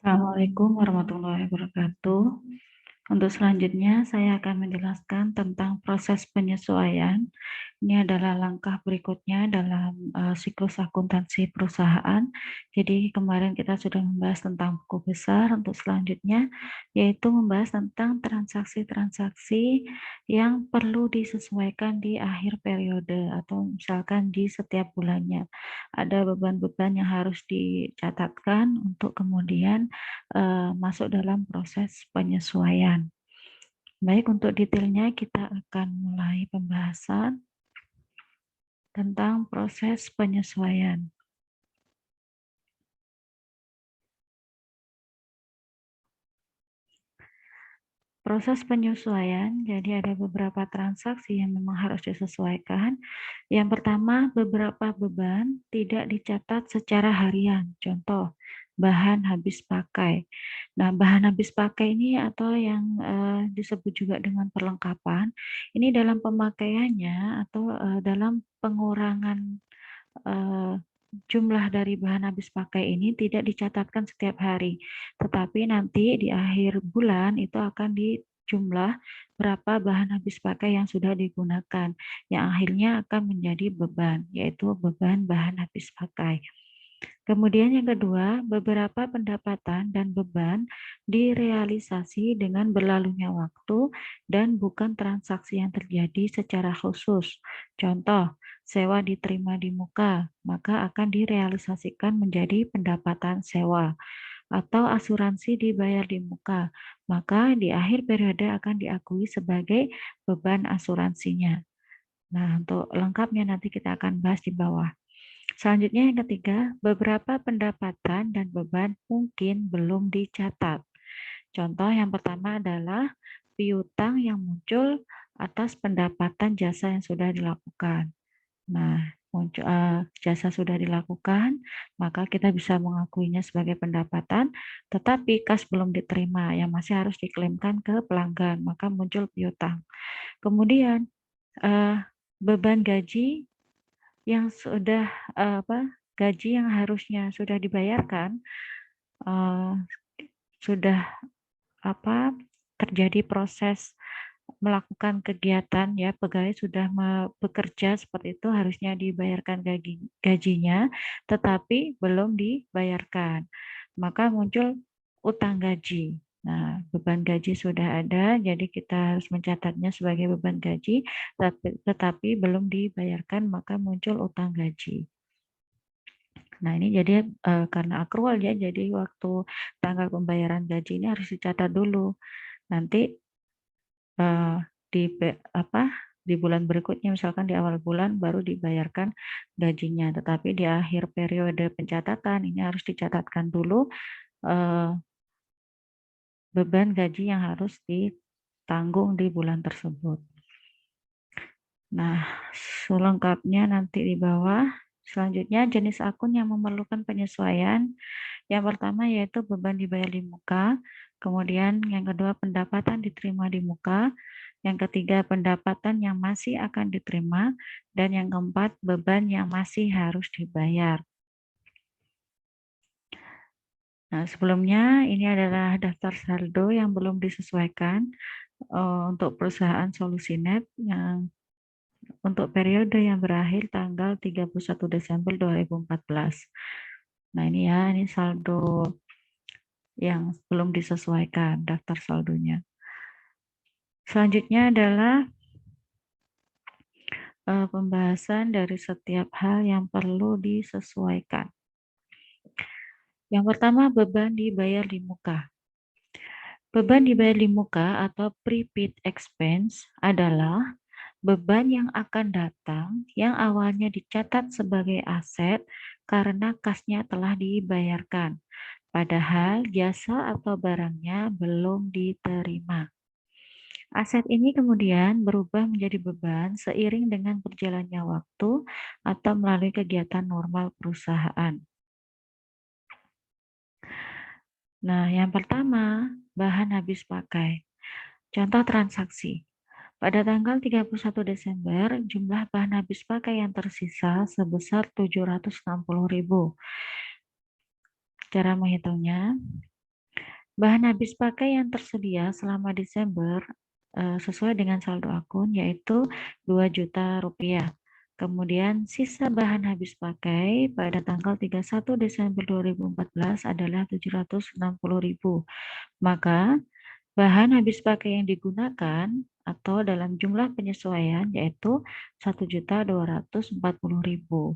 Assalamualaikum warahmatullahi wabarakatuh. Untuk selanjutnya, saya akan menjelaskan tentang proses penyesuaian. Ini adalah langkah berikutnya dalam siklus akuntansi perusahaan. Jadi kemarin kita sudah membahas tentang buku besar. Untuk selanjutnya, yaitu membahas tentang transaksi-transaksi yang perlu disesuaikan di akhir periode atau misalkan di setiap bulannya. Ada beban-beban yang harus dicatatkan untuk kemudian masuk dalam proses penyesuaian. Baik, untuk detailnya kita akan mulai pembahasan tentang proses penyesuaian. Proses penyesuaian, jadi ada beberapa transaksi yang memang harus disesuaikan. Yang pertama, beberapa beban tidak dicatat secara harian. Contoh, bahan habis pakai. Nah, bahan habis pakai ini atau yang disebut juga dengan perlengkapan, ini dalam pemakaiannya atau dalam pengurangan jumlah dari bahan habis pakai ini tidak dicatatkan setiap hari, tetapi nanti di akhir bulan itu akan dijumlah berapa bahan habis pakai yang sudah digunakan, yang akhirnya akan menjadi beban, yaitu beban bahan habis pakai. Kemudian yang kedua, beberapa pendapatan dan beban direalisasi dengan berlalunya waktu dan bukan transaksi yang terjadi secara khusus. Contoh, sewa diterima di muka, maka akan direalisasikan menjadi pendapatan sewa. Atau asuransi dibayar di muka, maka di akhir periode akan diakui sebagai beban asuransinya. Nah, untuk lengkapnya nanti kita akan bahas di bawah. Selanjutnya yang ketiga, beberapa pendapatan dan beban mungkin belum dicatat. Contoh yang pertama adalah piutang yang muncul atas pendapatan jasa yang sudah dilakukan. Nah, jasa sudah dilakukan, maka kita bisa mengakuinya sebagai pendapatan, tetapi kas belum diterima yang masih harus diklaimkan ke pelanggan, maka muncul piutang. Kemudian beban gaji yang sudah gaji yang harusnya sudah dibayarkan sudah terjadi proses melakukan kegiatan ya, pegawai sudah bekerja seperti itu, harusnya dibayarkan gajinya tetapi belum dibayarkan, maka muncul utang gaji. Nah, beban gaji sudah ada, jadi kita harus mencatatnya sebagai beban gaji, tetapi belum dibayarkan, maka muncul utang gaji. Nah, ini jadi karena akrual ya, jadi waktu tanggal pembayaran gaji ini harus dicatat dulu. Nanti di bulan berikutnya, misalkan di awal bulan baru dibayarkan gajinya, tetapi di akhir periode pencatatan ini harus dicatatkan dulu beban gaji yang harus ditanggung di bulan tersebut. Nah, selengkapnya nanti di bawah. Selanjutnya, jenis akun yang memerlukan penyesuaian. Yang pertama yaitu beban dibayar di muka, kemudian yang kedua pendapatan diterima di muka, yang ketiga pendapatan yang masih akan diterima, dan yang keempat beban yang masih harus dibayar. Nah, sebelumnya ini adalah daftar saldo yang belum disesuaikan untuk perusahaan Solusinet yang untuk periode yang berakhir tanggal 31 Desember 2014. Nah, ini ya, ini saldo yang belum disesuaikan daftar saldonya. Selanjutnya adalah pembahasan dari setiap hal yang perlu disesuaikan. Yang pertama, beban dibayar di muka. Beban dibayar di muka atau prepaid expense adalah beban yang akan datang yang awalnya dicatat sebagai aset karena kasnya telah dibayarkan, padahal jasa atau barangnya belum diterima. Aset ini kemudian berubah menjadi beban seiring dengan berjalannya waktu atau melalui kegiatan normal perusahaan. Nah, yang pertama, bahan habis pakai. Contoh transaksi. Pada tanggal 31 Desember, jumlah bahan habis pakai yang tersisa sebesar 760.000. Cara menghitungnya, Bahan habis pakai yang tersedia selama Desember sesuai dengan saldo akun yaitu Rp2.000.000. Kemudian sisa bahan habis pakai pada tanggal 31 Desember 2014 adalah Rp760.000. Maka bahan habis pakai yang digunakan atau dalam jumlah penyesuaian yaitu Rp1.240.000.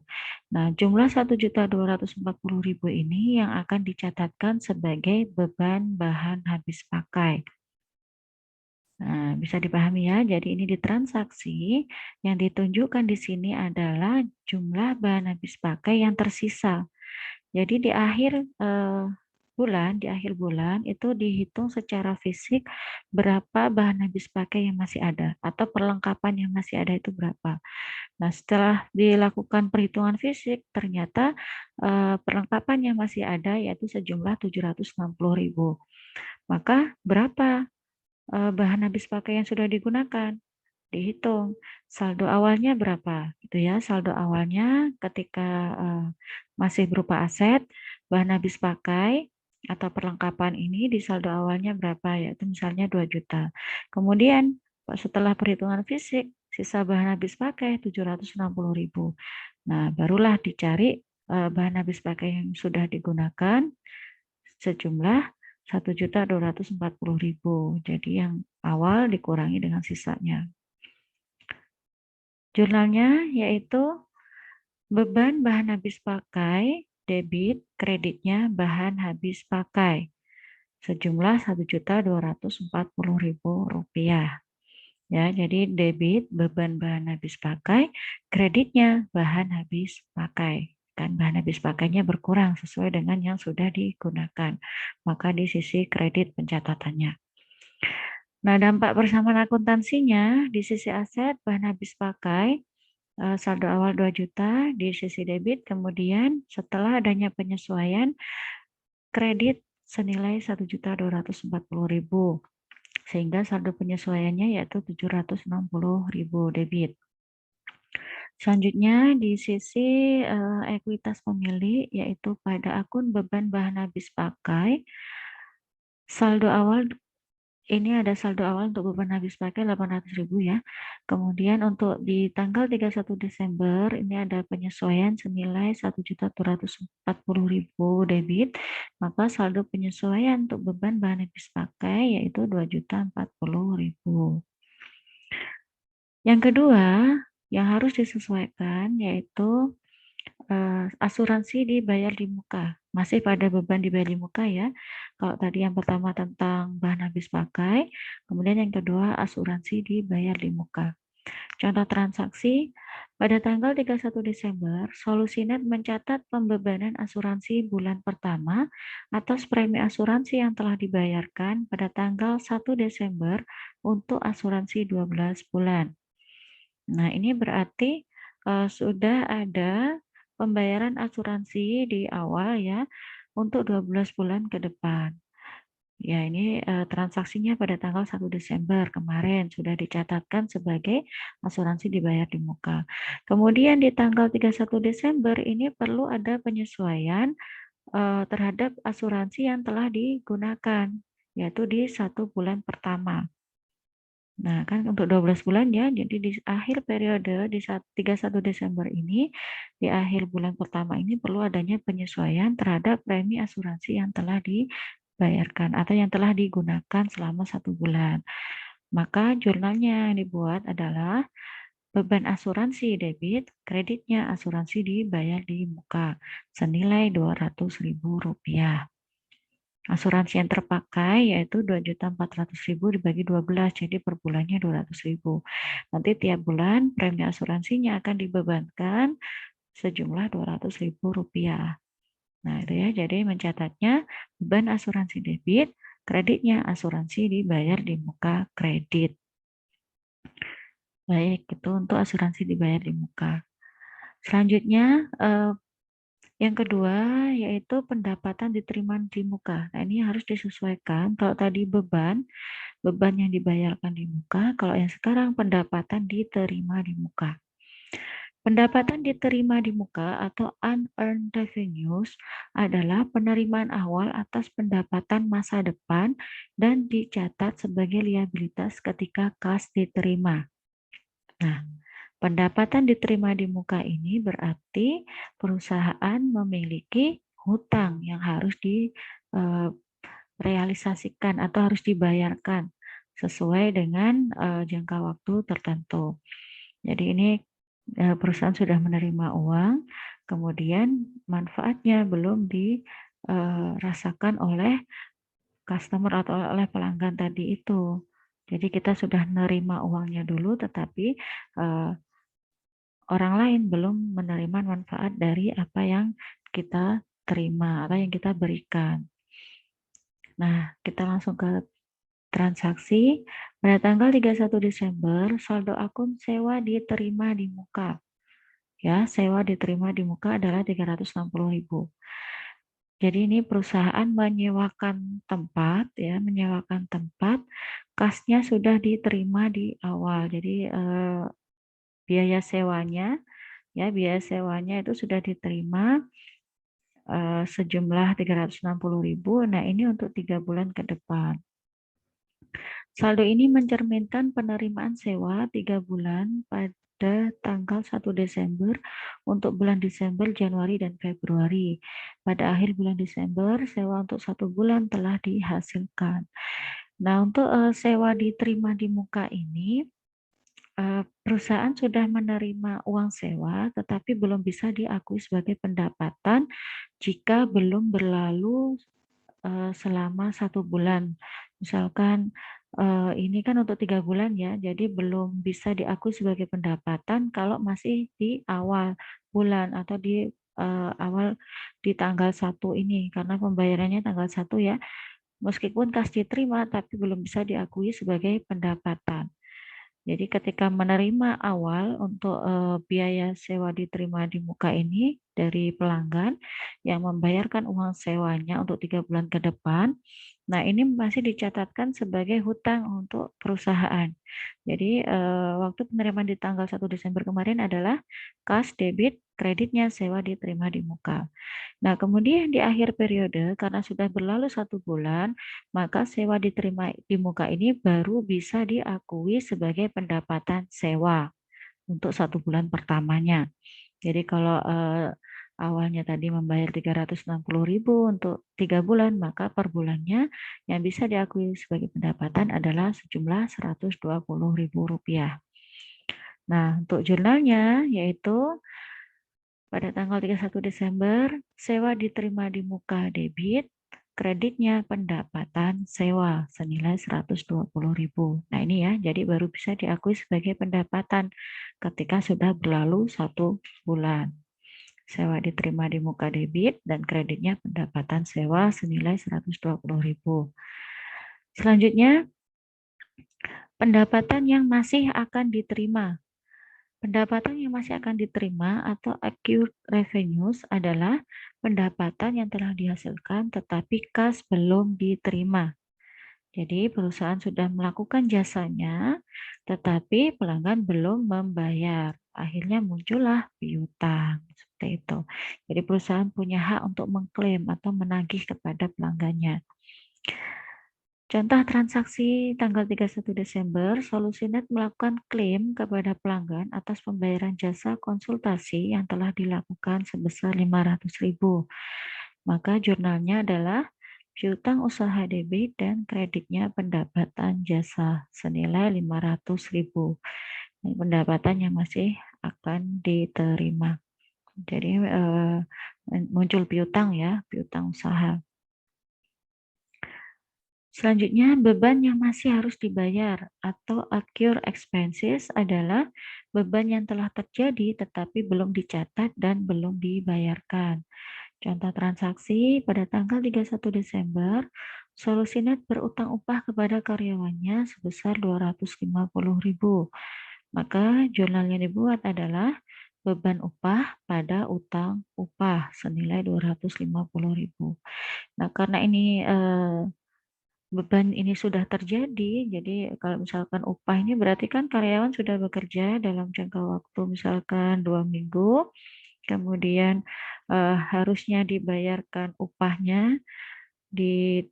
Nah, jumlah Rp1.240.000 ini yang akan dicatatkan sebagai beban bahan habis pakai. Nah, bisa dipahami ya. Jadi ini di transaksi yang ditunjukkan di sini adalah jumlah bahan habis pakai yang tersisa. Jadi di akhir bulan itu dihitung secara fisik berapa bahan habis pakai yang masih ada atau perlengkapan yang masih ada itu berapa. Nah, setelah dilakukan perhitungan fisik ternyata perlengkapan yang masih ada yaitu sejumlah Rp760.000. Maka berapa bahan habis pakai yang sudah digunakan? Dihitung saldo awalnya berapa gitu ya. Saldo awalnya ketika masih berupa aset, bahan habis pakai atau perlengkapan ini di saldo awalnya berapa, yaitu misalnya 2 juta. Kemudian setelah perhitungan fisik sisa bahan habis pakai 760.000. Nah, barulah dicari bahan habis pakai yang sudah digunakan sejumlah 1.240.000. Jadi yang awal dikurangi dengan sisanya. Jurnalnya yaitu beban bahan habis pakai, debit, kreditnya bahan habis pakai, sejumlah Rp1.240.000. Ya, jadi debit beban bahan habis pakai, kreditnya bahan habis pakai. Kan bahan habis pakainya berkurang sesuai dengan yang sudah digunakan. Maka di sisi kredit pencatatannya. Nah, dampak persamaan akuntansinya di sisi aset bahan habis pakai saldo awal 2 juta di sisi debit, kemudian setelah adanya penyesuaian kredit senilai 1.240.000 sehingga saldo penyesuaiannya yaitu 760.000 debit. Selanjutnya di sisi ekuitas pemilik yaitu pada akun beban bahan habis pakai saldo awal. Ini ada saldo awal untuk beban habis pakai 800.000 ya. Kemudian untuk di tanggal 31 Desember ini ada penyesuaian senilai 1.240.000 debit. Maka saldo penyesuaian untuk beban bahan habis pakai yaitu 2.040.000. Yang kedua yang harus disesuaikan yaitu asuransi dibayar di muka. Masih pada beban dibayar di muka ya. Kalau tadi yang pertama tentang bahan habis pakai, kemudian yang kedua asuransi dibayar di muka. Contoh transaksi, pada tanggal 31 Desember, Solusinet mencatat pembebanan asuransi bulan pertama atas premi asuransi yang telah dibayarkan pada tanggal 1 Desember untuk asuransi 12 bulan. Nah, ini berarti sudah ada pembayaran asuransi di awal ya untuk 12 bulan ke depan. Ya, ini transaksinya pada tanggal 1 Desember kemarin sudah dicatatkan sebagai asuransi dibayar di muka. Kemudian di tanggal 31 Desember ini perlu ada penyesuaian terhadap asuransi yang telah digunakan, yaitu di 1 bulan pertama. Nah, kan untuk 12 bulan ya, jadi di akhir periode di 31 Desember ini, di akhir bulan pertama ini perlu adanya penyesuaian terhadap premi asuransi yang telah dibayarkan atau yang telah digunakan selama 1 bulan. Maka jurnalnya yang dibuat adalah beban asuransi debit, kreditnya asuransi dibayar di muka, senilai Rp200.000. Asuransi yang terpakai yaitu 2.400.000 dibagi 12, jadi per bulannya 200.000. Nanti tiap bulan premi asuransinya akan dibebankan sejumlah Rp200.000. Nah, itu ya, jadi mencatatnya beban asuransi debit, kreditnya asuransi dibayar di muka kredit. Baik, itu untuk asuransi dibayar di muka. Selanjutnya, yang kedua yaitu pendapatan diterima di muka. Nah, ini harus disesuaikan. Kalau tadi beban yang dibayarkan di muka, kalau yang sekarang pendapatan diterima di muka. Pendapatan diterima di muka atau unearned revenues adalah penerimaan awal atas pendapatan masa depan dan dicatat sebagai liabilitas ketika kas diterima. Nah, pendapatan diterima di muka ini berarti perusahaan memiliki hutang yang harus direalisasikan atau harus dibayarkan sesuai dengan jangka waktu tertentu. Jadi ini perusahaan sudah menerima uang, kemudian manfaatnya belum dirasakan oleh customer atau oleh pelanggan tadi itu. Jadi kita sudah menerima uangnya dulu, tetapi orang lain belum menerima manfaat dari apa yang kita terima atau yang kita berikan. Nah, kita langsung ke transaksi. Pada tanggal 31 Desember, saldo akun sewa diterima di muka. Ya, sewa diterima di muka adalah 360.000. Jadi ini perusahaan menyewakan tempat, ya, menyewakan tempat, kasnya sudah diterima di awal. Jadi biaya sewanya, ya, biaya sewanya itu sudah diterima sejumlah 360.000. Nah, ini untuk 3 bulan ke depan. Saldo ini mencerminkan penerimaan sewa 3 bulan pada tanggal 1 Desember untuk bulan Desember, Januari, dan Februari. Pada akhir bulan Desember, sewa untuk 1 bulan telah dihasilkan. Nah, untuk sewa diterima di muka ini, perusahaan sudah menerima uang sewa, tetapi belum bisa diakui sebagai pendapatan jika belum berlalu selama 1 bulan. Misalkan ini kan untuk 3 bulan ya, jadi belum bisa diakui sebagai pendapatan kalau masih di awal bulan atau di awal di tanggal 1 ini, karena pembayarannya tanggal 1 ya. Meskipun kas diterima, tapi belum bisa diakui sebagai pendapatan. Jadi ketika menerima awal untuk biaya sewa diterima di muka ini dari pelanggan yang membayarkan uang sewanya untuk 3 bulan ke depan, nah ini masih dicatatkan sebagai hutang untuk perusahaan. Jadi waktu penerimaan di tanggal 1 Desember kemarin adalah kas debit, kreditnya sewa diterima di muka. Nah, kemudian di akhir periode, karena sudah berlalu 1 bulan, maka sewa diterima di muka ini baru bisa diakui sebagai pendapatan sewa untuk 1 bulan pertamanya. Jadi kalau awalnya tadi membayar 360.000 untuk 3 bulan, maka per bulannya yang bisa diakui sebagai pendapatan adalah sejumlah Rp120.000. Nah, untuk jurnalnya yaitu pada tanggal 31 Desember, sewa diterima di muka debit, kreditnya pendapatan sewa senilai 120.000. Nah ini ya, jadi baru bisa diakui sebagai pendapatan ketika sudah berlalu 1 bulan. Sewa diterima di muka debit dan kreditnya pendapatan sewa senilai 120.000. Selanjutnya, pendapatan yang masih akan diterima. Pendapatan yang masih akan diterima atau accrued revenues adalah pendapatan yang telah dihasilkan tetapi kas belum diterima. Jadi perusahaan sudah melakukan jasanya tetapi pelanggan belum membayar. Akhirnya muncullah piutang. Seperti itu. Jadi perusahaan punya hak untuk mengklaim atau menagih kepada pelanggannya. Contoh transaksi tanggal 31 Desember, Solusinet melakukan klaim kepada pelanggan atas pembayaran jasa konsultasi yang telah dilakukan sebesar 500.000. Maka jurnalnya adalah piutang usaha debit dan kreditnya pendapatan jasa senilai 500.000. Pendapatan yang masih akan diterima. Jadi muncul piutang ya, piutang usaha. Selanjutnya, beban yang masih harus dibayar atau accrued expenses adalah beban yang telah terjadi tetapi belum dicatat dan belum dibayarkan. Contoh transaksi pada tanggal 31 Desember, Solusinet berutang upah kepada karyawannya sebesar 250.000. Maka jurnal yang dibuat adalah beban upah pada utang upah senilai 250.000. Nah, karena ini beban ini sudah terjadi, jadi kalau misalkan upah ini berarti kan karyawan sudah bekerja dalam jangka waktu misalkan 2 minggu, kemudian harusnya dibayarkan upahnya di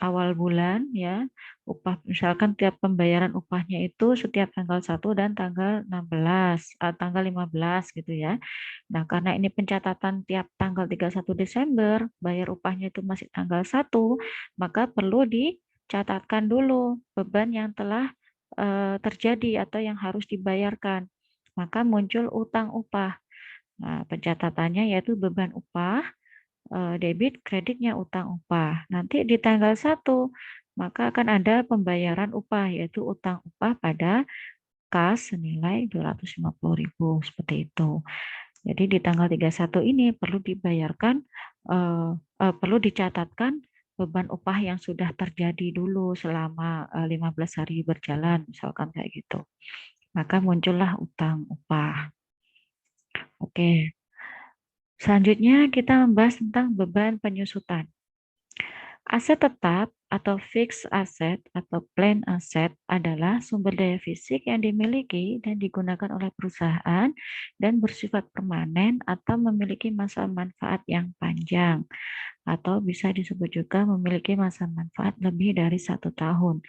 awal bulan ya. Upah misalkan tiap pembayaran upahnya itu setiap tanggal 1 dan tanggal 16, tanggal 15 gitu ya. Nah, karena ini pencatatan tiap tanggal 31 Desember, bayar upahnya itu masih tanggal 1, maka perlu dicatatkan dulu beban yang telah terjadi atau yang harus dibayarkan. Maka muncul utang upah. Nah, pencatatannya yaitu beban upah, debit, kreditnya utang upah. Nanti di tanggal 1, maka akan ada pembayaran upah, yaitu utang upah pada kas senilai 250.000, seperti itu. Jadi di tanggal 31 ini perlu dibayarkan, perlu dicatatkan beban upah yang sudah terjadi dulu selama 15 hari berjalan, misalkan kayak gitu. Maka muncullah utang upah. Oke. Selanjutnya kita membahas tentang beban penyusutan. Aset tetap atau fixed asset atau plan asset adalah sumber daya fisik yang dimiliki dan digunakan oleh perusahaan dan bersifat permanen atau memiliki masa manfaat yang panjang, atau bisa disebut juga memiliki masa manfaat lebih dari 1 tahun.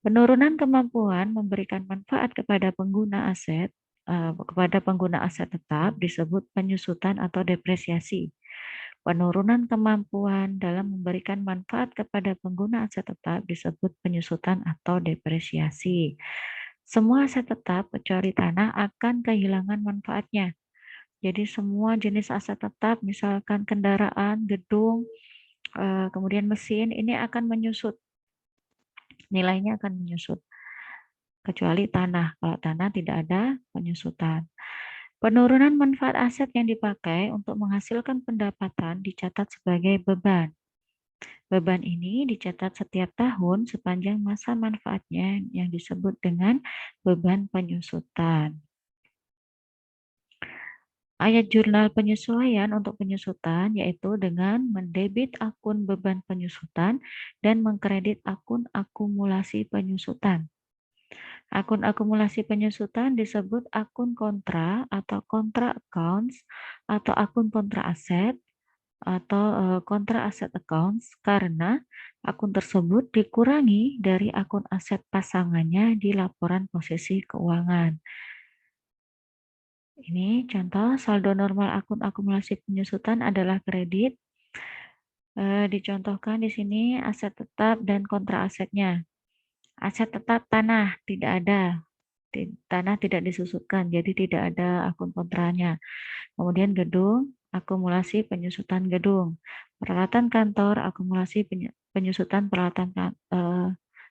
Penurunan kemampuan memberikan manfaat kepada pengguna aset tetap disebut penyusutan atau depresiasi. Penurunan kemampuan dalam memberikan manfaat kepada pengguna aset tetap disebut penyusutan atau depresiasi. Semua aset tetap kecuali tanah akan kehilangan manfaatnya. Jadi semua jenis aset tetap, misalkan kendaraan, gedung, kemudian mesin, ini akan menyusut. Nilainya akan menyusut. Kecuali tanah. Kalau tanah tidak ada penyusutan. Penurunan manfaat aset yang dipakai untuk menghasilkan pendapatan dicatat sebagai beban. Beban ini dicatat setiap tahun sepanjang masa manfaatnya yang disebut dengan beban penyusutan. Ayat jurnal penyesuaian untuk penyusutan yaitu dengan mendebit akun beban penyusutan dan mengkredit akun akumulasi penyusutan. Akun akumulasi penyusutan disebut akun kontra atau kontra accounts atau akun kontra aset atau kontra aset accounts karena akun tersebut dikurangi dari akun aset pasangannya di laporan posisi keuangan. Ini contoh saldo normal akun akumulasi penyusutan adalah kredit. Dicontohkan di sini aset tetap dan kontra asetnya. Aset tetap tanah tidak ada. Tanah tidak disusutkan, jadi tidak ada akun kontranya. Kemudian gedung, akumulasi penyusutan gedung. Peralatan kantor, akumulasi penyusutan peralatan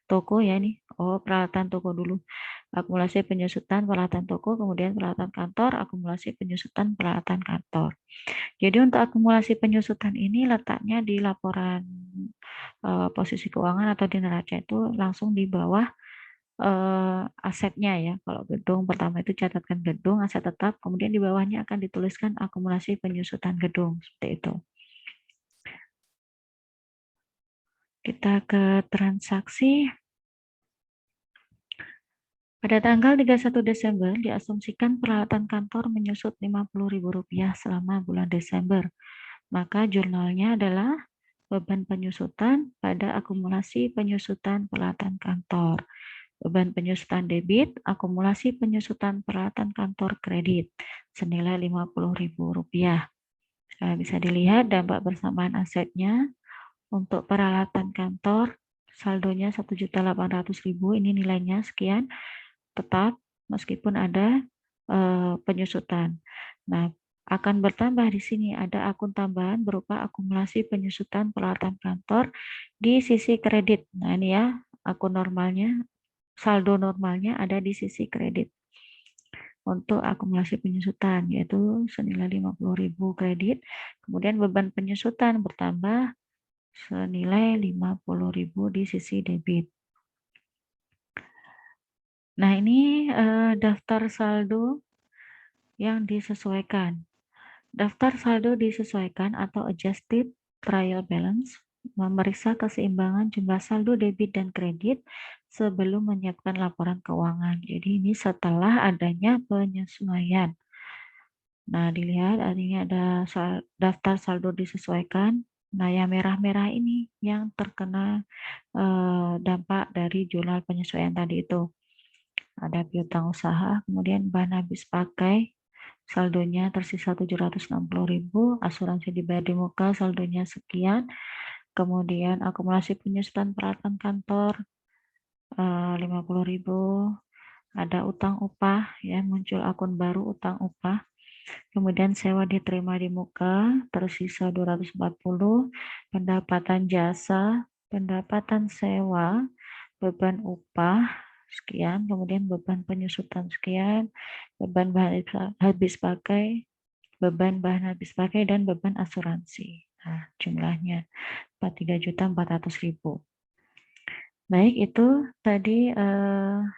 toko ya ini. Oh, peralatan toko dulu. Akumulasi penyusutan peralatan toko, kemudian peralatan kantor, akumulasi penyusutan peralatan kantor. Jadi untuk akumulasi penyusutan ini letaknya di laporan posisi keuangan atau di neraca itu langsung di bawah asetnya ya. Kalau gedung pertama itu catatkan gedung, aset tetap, kemudian di bawahnya akan dituliskan akumulasi penyusutan gedung, seperti itu. Kita ke transaksi. Pada tanggal 31 Desember diasumsikan peralatan kantor menyusut Rp50.000 selama bulan Desember. Maka jurnalnya adalah beban penyusutan pada akumulasi penyusutan peralatan kantor. Beban penyusutan debit, akumulasi penyusutan peralatan kantor kredit senilai Rp50.000. Bisa dilihat dampak bersamaan asetnya untuk peralatan kantor saldonya 1.800.000, ini nilainya sekian, tetap meskipun ada penyusutan. Nah, akan bertambah di sini ada akun tambahan berupa akumulasi penyusutan peralatan kantor di sisi kredit. Nah, ini ya akun normalnya, saldo normalnya ada di sisi kredit. Untuk akumulasi penyusutan yaitu senilai 50.000 kredit, kemudian beban penyusutan bertambah senilai 50.000 di sisi debit. Nah, ini daftar saldo yang disesuaikan. Daftar saldo disesuaikan atau adjusted trial balance memeriksa keseimbangan jumlah saldo debit dan kredit sebelum menyiapkan laporan keuangan. Jadi ini setelah adanya penyesuaian. Nah, dilihat artinya ada daftar saldo disesuaikan. Nah, yang merah-merah ini yang terkena dampak dari jurnal penyesuaian tadi itu. Ada piutang usaha, kemudian bahan habis pakai, saldonya tersisa 760.000, asuransi dibayar di muka, saldonya sekian, kemudian akumulasi penyusutan peralatan kantor 50.000, ada utang upah, ya muncul akun baru utang upah, kemudian sewa diterima di muka, tersisa 240, pendapatan jasa, pendapatan sewa, beban upah, sekian, kemudian beban penyusutan sekian, beban bahan habis pakai, dan beban asuransi. Nah, jumlahnya 43.400.000. Baik, itu tadi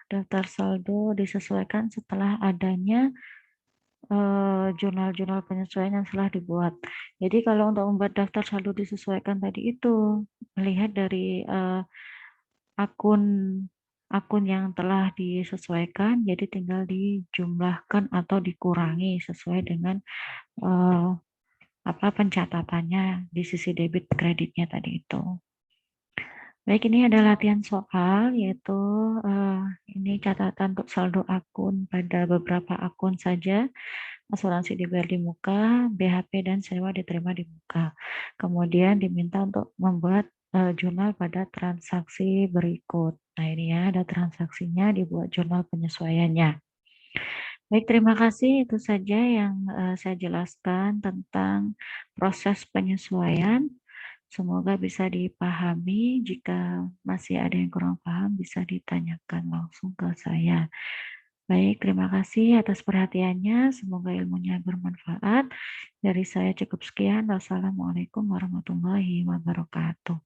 daftar saldo disesuaikan setelah adanya jurnal-jurnal penyesuaian yang telah dibuat. Jadi kalau untuk membuat daftar saldo disesuaikan tadi itu melihat dari akun akun yang telah disesuaikan, jadi tinggal dijumlahkan atau dikurangi sesuai dengan pencatatannya di sisi debit kreditnya tadi itu. Baik, ini ada latihan soal, yaitu ini catatan untuk saldo akun pada beberapa akun saja. Asuransi dibayar di muka, BHP dan sewa diterima di muka. Kemudian diminta untuk membuat jurnal pada transaksi berikut. Nah, ini ya ada transaksinya, dibuat jurnal penyesuaiannya. Baik, terima kasih. Itu saja yang saya jelaskan tentang proses penyesuaian. Semoga bisa dipahami. Jika masih ada yang kurang paham, bisa ditanyakan langsung ke saya. Baik, terima kasih atas perhatiannya. Semoga ilmunya bermanfaat. Dari saya cukup sekian. Wassalamualaikum warahmatullahi wabarakatuh.